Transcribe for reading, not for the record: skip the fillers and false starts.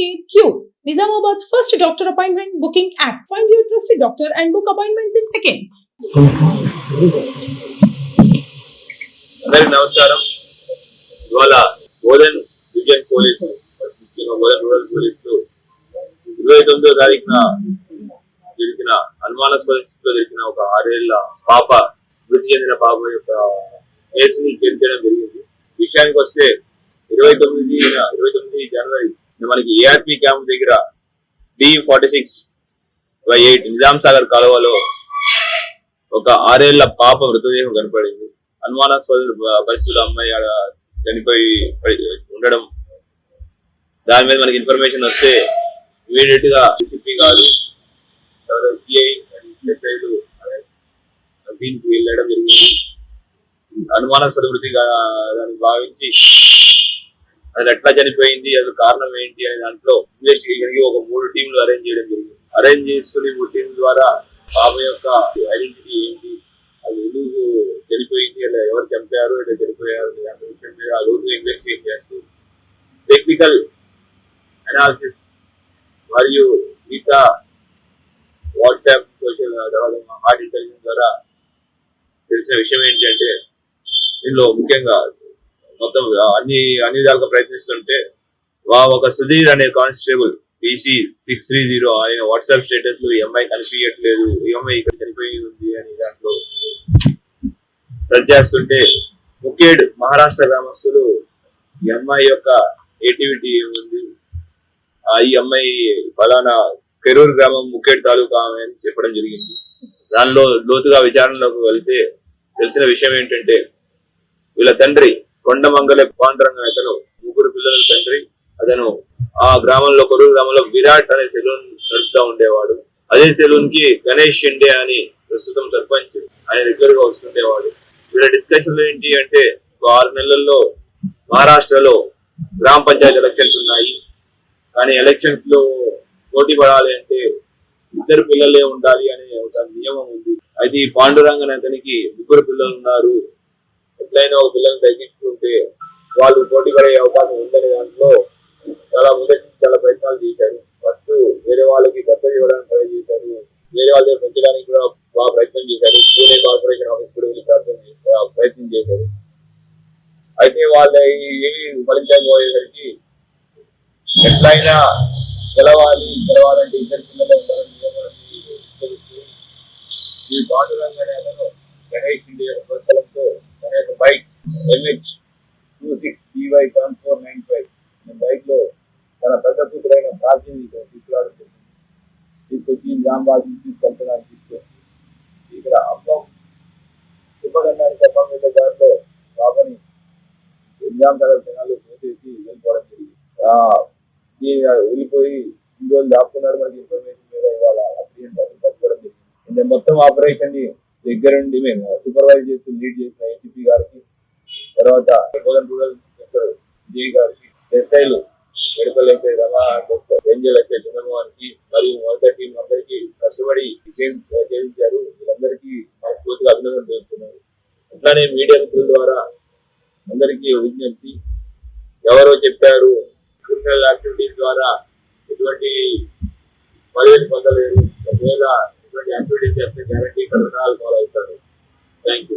Care Cure, Nizamabad's first doctor appointment booking app. Find your trusted doctor and book appointments in seconds. అందరికి నమస్కారం. ఇవాళ Bodhan division police Bodhan rural పోలీసులు 29వ తారీఖున జరిగిన అనుమానాస్పద స్థితిలో జరిగిన ఒక 6 ఏళ్ల పాప మృతి చెందిన పాప యొక్క కేసుని చేర్చడం జరిగింది. విషయానికి వస్తే 29 జనవరి మనకి ఏఆర్పి క్యాంప్ దగ్గర B46/8 నిజాం సాగర్ కాలువలో ఒక 6 ఏళ్ల పాప మృతదేహం కనపడింది. అనుమానాస్పద పరిస్థితుల్లో అమ్మాయి చనిపోయి ఉండడం, దాని మీద మనకి ఇన్ఫర్మేషన్ వస్తే ఇమీడియట్ గా డిసిపి గారు సిఐ సీన్కి వెళ్ళడం జరిగింది. అనుమానాస్పద మృతిగా దాన్ని భావించి అది ఎట్లా చనిపోయింది, అది కారణం ఏంటి అనే దాంట్లో ఇన్వెస్టిగేషన్ కి ఒక 3 టీంలు అరేంజ్ చేయడం జరిగింది. అరేంజ్ చేసుకుని 3 టీంల ద్వారా పాప యొక్క ఐడెంటిటీ ఏంటి, అది ఎందుకు చనిపోయింది, అలా ఎవరు చంపారు, ఇలా చనిపోయారు అనే విషయం మీద ఆ లోతుగా ఇన్వెస్టిగేట్ చేస్తూ టెక్నికల్ అనాలిసిస్ మరియు మిగతా వాట్సాప్ సోషల్ తర్వాత హార్ట్ ఇంటెలిజెన్స్ ద్వారా తెలిసిన విషయం ఏంటంటే, దీనిలో ముఖ్యంగా మొత్తం అన్ని విధాలుగా ప్రయత్నిస్తుంటే ఒక సుధీర్ అనే కానిస్టేబుల్ PC630 ఆయన వాట్సాప్ స్టేటస్ లో ఈ అమ్మాయి కనిపించట్లేదు, ఈ అమ్మాయి ఇక్కడ చనిపోయి ఉంది అని దాంట్లో సెర్చ్ చేస్తుంటే ముఖేడ్ మహారాష్ట్ర గ్రామస్తులు ఈ అమ్మాయి యొక్క యాక్టివిటీ ఏముంది, ఈ అమ్మాయి ఫలానా కెరూర్ గ్రామం ముఖేడ్ తాలూకా అని చెప్పడం జరిగింది. దానిలో లోతుగా విచారణలోకి వెళ్తే తెలిసిన విషయం ఏంటంటే, వీళ్ళ తండ్రి కొండమంగళ పాండురంగ అతను 3 పిల్లల తండ్రి. అతను ఆ గ్రామంలో కొరూరు గ్రామంలో విరాట్ అనే సెలూన్ నడుపుతా ఉండేవాడు. అదే సెలూన్ కి గణేష్ షిండే అని ప్రస్తుతం సర్పంచ్ ఆయన రెగ్యులర్ గా వస్తుండేవాడు. వీళ్ళ డిస్కషన్ ఏంటి అంటే, 6 నెలల్లో మహారాష్ట్రలో గ్రామ పంచాయతీ ఎలక్షన్స్ ఉన్నాయి, కానీ ఎలక్షన్స్ లో పోటీ పడాలి అంటే 2 పిల్లలే ఉండాలి అనే ఒక నియమం ఉంది. అయితే ఈ పాండురంగన్ అతనికి 3 పిల్లలు ఉన్నారు, ఎట్లయినా ఒక పిల్లల్ని తగ్గించుకుంటే వాళ్ళు పోటీ పడే అవకాశం ఉందనే దాంట్లో చాలా ప్రయత్నాలు చేశారు. ఫస్ట్ వేరే వాళ్ళకి దత్తత ఇవ్వడానికి ట్రై చేశారు, వేరే వాళ్ళ దగ్గర పెంచడానికి కూడా బాగా ప్రయత్నం చేశారు, పూణే కార్పొరేషన్ ఆఫీస్ కూడా వెళ్ళి ప్రయత్నం చేశారు. అయితే వాళ్ళ ఏమి ఫలించకపోయేసరికి ఎట్లయినా గెలవాలంటే 2 పిల్లలు ఉండాలని ఈ పాండురంగన్ అతను గణేష్ ఇండియా ప్రోత్సాహంతో తన యొక్క బైక్ MH26BY7495 బైక్ లో తన పెద్ద కూతురైన ప్రాచీని తీసుకొచ్చి నిజామాబాద్ తీసుకెళ్తున్నాను తీసుకొచ్చి ఇక్కడ అమ్మం సుబ్బగన్నానికి అమ్మం మీద దాంట్లో బాబాని నిజాం సాగర్ జనాలు తోసేసి వెళ్ళిపోవడం జరిగింది. వెళ్ళిపోయి 2 రోజులు దాక్కున్నాడు. మనకి ఇన్ఫర్మేషన్ మీద ఇవాళ పట్టుకోవడం జరిగింది. మొత్తం ఆపరేషన్ ని దగ్గరుండి మేము సూపర్వైజ్ చేస్తూ లీడ్ చేసిన ఏసీపీ గారికి, తర్వాత బోధన్ రూరల్ ఇన్స్పెక్టర్ జే గారికి, ఎస్ఐలు మెడికల్ ఎస్ఐ రమా, ఏంజల్ ఎస్ఐ చంద్రమోహన్కి మరియు మొదటి టీం అందరికీ కష్టపడి చేయించారు. వీళ్ళందరికీ మనస్ఫూర్తిగా అభినందనలు తెలుపుతున్నారు. అట్లానే మీడియా మిత్రుల ద్వారా అందరికీ విజ్ఞప్తి, ఎవరో చెప్పారు క్రిమినల్ యాక్టివిటీస్ ద్వారా ఎటువంటి పదవిని పొందలేరు, ఒకవేళ ఇటువంటి యాక్టివిటీస్ చేస్తే గ్యారంటీ కఠినాలు ఫాలో అవుతారు. Thank you.